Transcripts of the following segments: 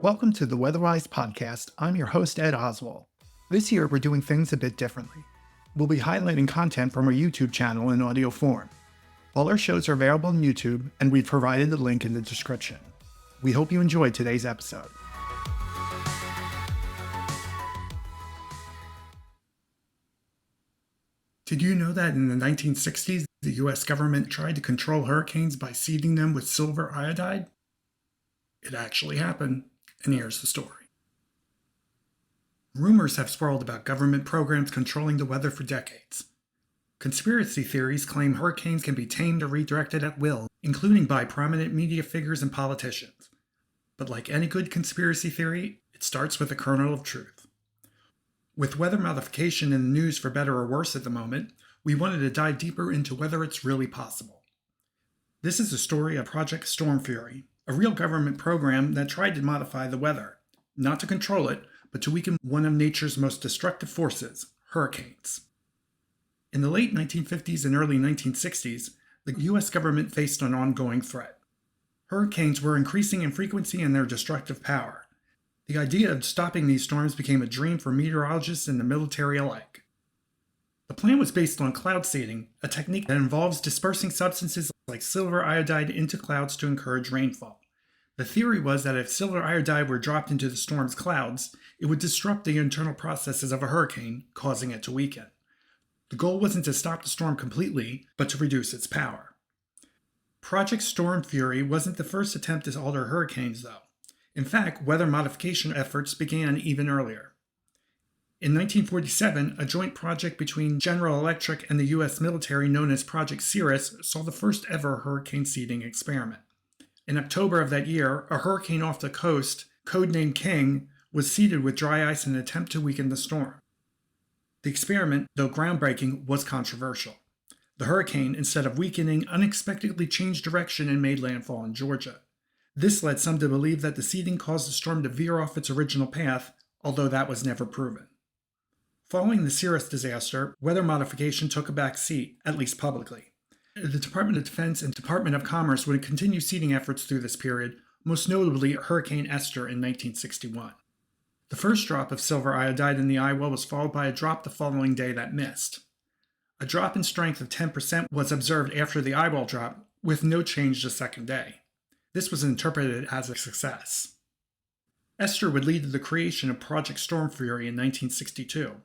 Welcome to the Weatherwise podcast. I'm your host, Ed Oswald. This year, we're doing things a bit differently. We'll be highlighting content from our YouTube channel in audio form. All our shows are available on YouTube, and we've provided the link in the description. We hope you enjoyed today's episode. Did you know that in the 1960s, the US government tried to control hurricanes by seeding them with silver iodide? It actually happened, and here's the story. Rumors have swirled about government programs controlling the weather for decades. Conspiracy theories claim hurricanes can be tamed or redirected at will, including by prominent media figures and politicians. But like any good conspiracy theory, it starts with a kernel of truth. With weather modification in the news for better or worse at the moment, we wanted to dive deeper into whether it's really possible. This is a story of Project Stormfury, a real government program that tried to modify the weather, not to control it, but to weaken one of nature's most destructive forces, hurricanes. In the late 1950s and early 1960s, the US government faced an ongoing threat. Hurricanes were increasing in frequency and their destructive power. The idea of stopping these storms became a dream for meteorologists and the military alike. The plan was based on cloud seeding, a technique that involves dispersing substances like silver iodide into clouds to encourage rainfall. The theory was that if silver iodide were dropped into the storm's clouds, it would disrupt the internal processes of a hurricane, causing it to weaken. The goal wasn't to stop the storm completely, but to reduce its power. Project Stormfury wasn't the first attempt to alter hurricanes, though. In fact, weather modification efforts began even earlier. In 1947, a joint project between General Electric and the U.S. military known as Project Cirrus saw the first ever hurricane seeding experiment. In October of that year, a hurricane off the coast, codenamed King, was seeded with dry ice in an attempt to weaken the storm. The experiment, though groundbreaking, was controversial. The hurricane, instead of weakening, unexpectedly changed direction and made landfall in Georgia. This led some to believe that the seeding caused the storm to veer off its original path, although that was never proven. Following the Cirrus disaster, weather modification took a back seat, at least publicly. The Department of Defense and Department of Commerce would continue seeding efforts through this period, most notably Hurricane Esther in 1961. The first drop of silver iodide in the eye well was followed by a drop the following day that missed. A drop in strength of 10% was observed after the eyeball drop, with no change the second day. This was interpreted as a success. Esther would lead to the creation of Project Stormfury in 1962.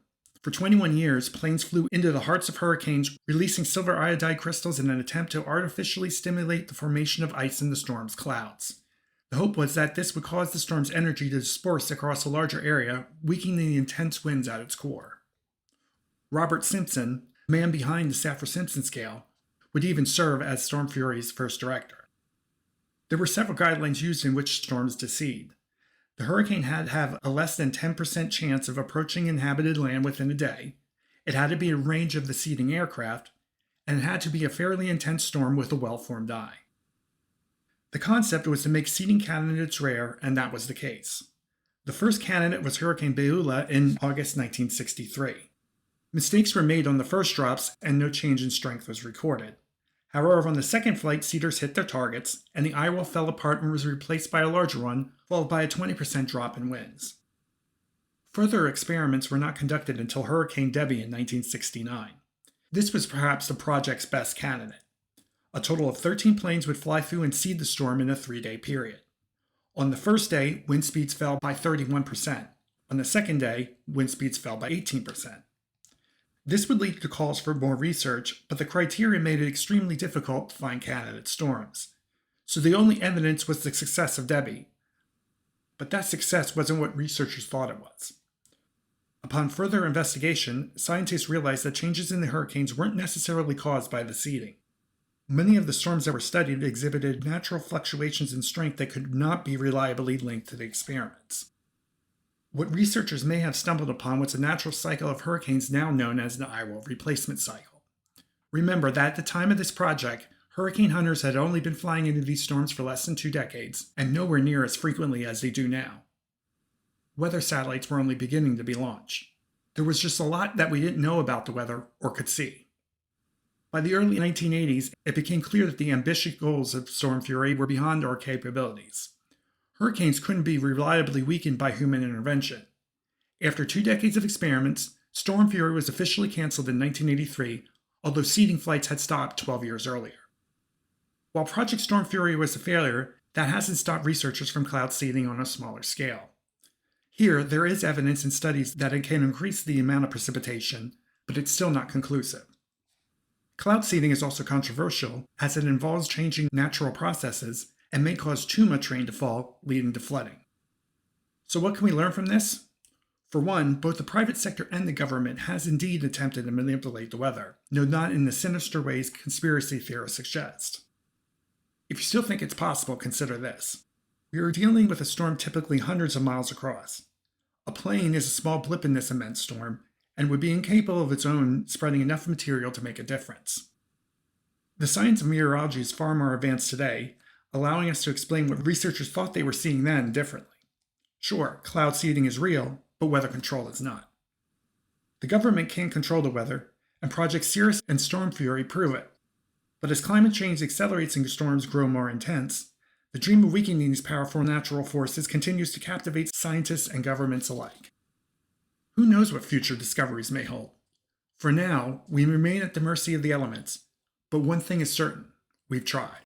For 21 years, planes flew into the hearts of hurricanes, releasing silver iodide crystals in an attempt to artificially stimulate the formation of ice in the storm's clouds. The hope was that this would cause the storm's energy to disperse across a larger area, weakening the intense winds at its core. Robert Simpson, the man behind the Saffir-Simpson scale, would even serve as Stormfury's first director. There were several guidelines used in which storms to seed. The hurricane had to have a less than 10% chance of approaching inhabited land within a day, it had to be in range of the seeding aircraft, and it had to be a fairly intense storm with a well-formed eye. The concept was to make seeding candidates rare, and that was the case. The first candidate was Hurricane Beulah in August 1963. Mistakes were made on the first drops, and no change in strength was recorded. However, on the second flight, seeders hit their targets, and the eye well fell apart and was replaced by a larger one, followed by a 20% drop in winds. Further experiments were not conducted until Hurricane Debby in 1969. This was perhaps the project's best candidate. A total of 13 planes would fly through and seed the storm in a 3-day period. On the first day, wind speeds fell by 31%. On the second day, wind speeds fell by 18%. This would lead to calls for more research, but the criteria made it extremely difficult to find candidate storms. So the only evidence was the success of Debby. But that success wasn't what researchers thought it was. Upon further investigation, scientists realized that changes in the hurricanes weren't necessarily caused by the seeding. Many of the storms that were studied exhibited natural fluctuations in strength that could not be reliably linked to the experiments. What researchers may have stumbled upon was a natural cycle of hurricanes now known as the eye well replacement cycle. Remember that at the time of this project, hurricane hunters had only been flying into these storms for less than 2 decades, and nowhere near as frequently as they do now. Weather satellites were only beginning to be launched. There was just a lot that we didn't know about the weather or could see. By the early 1980s, it became clear that the ambitious goals of Stormfury were beyond our capabilities. Hurricanes couldn't be reliably weakened by human intervention. After 2 decades of experiments, Stormfury was officially canceled in 1983, although seeding flights had stopped 12 years earlier. While Project Stormfury was a failure, that hasn't stopped researchers from cloud seeding on a smaller scale. Here, there is evidence in studies that it can increase the amount of precipitation, but it's still not conclusive. Cloud seeding is also controversial, as it involves changing natural processes and may cause too much rain to fall, leading to flooding. So what can we learn from this? For one, both the private sector and the government has indeed attempted to manipulate the weather, though not in the sinister ways conspiracy theorists suggest. If you still think it's possible, consider this. We are dealing with a storm typically hundreds of miles across. A plane is a small blip in this immense storm, and would be incapable of its own spreading enough material to make a difference. The science of meteorology is far more advanced today, allowing us to explain what researchers thought they were seeing then differently. Sure, cloud seeding is real, but weather control is not. The government can't control the weather, and Projects Cirrus and Stormfury prove it. But as climate change accelerates and storms grow more intense, the dream of weakening these powerful natural forces continues to captivate scientists and governments alike. Who knows what future discoveries may hold? For now, we remain at the mercy of the elements, but one thing is certain: we've tried.